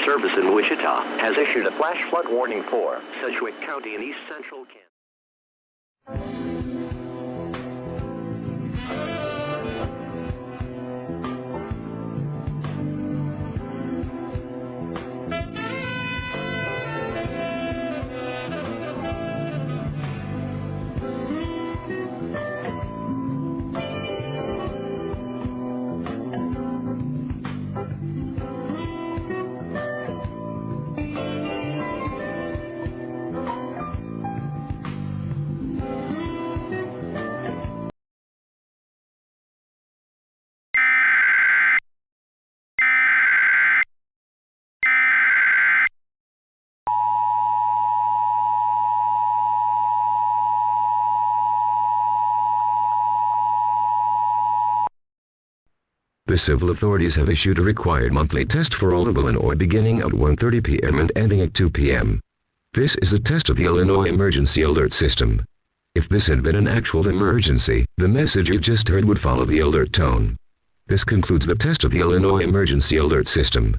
Service in Wichita has issued a flash flood warning for Sedgwick County in east central Kansas. The civil authorities have issued a required monthly test for all of Illinois beginning at 1:30 p.m. and ending at 2 p.m. This is a test of the Illinois Emergency Alert System. If this had been an actual emergency, the message you just heard would follow the alert tone. This concludes the test of the Illinois Emergency Alert System.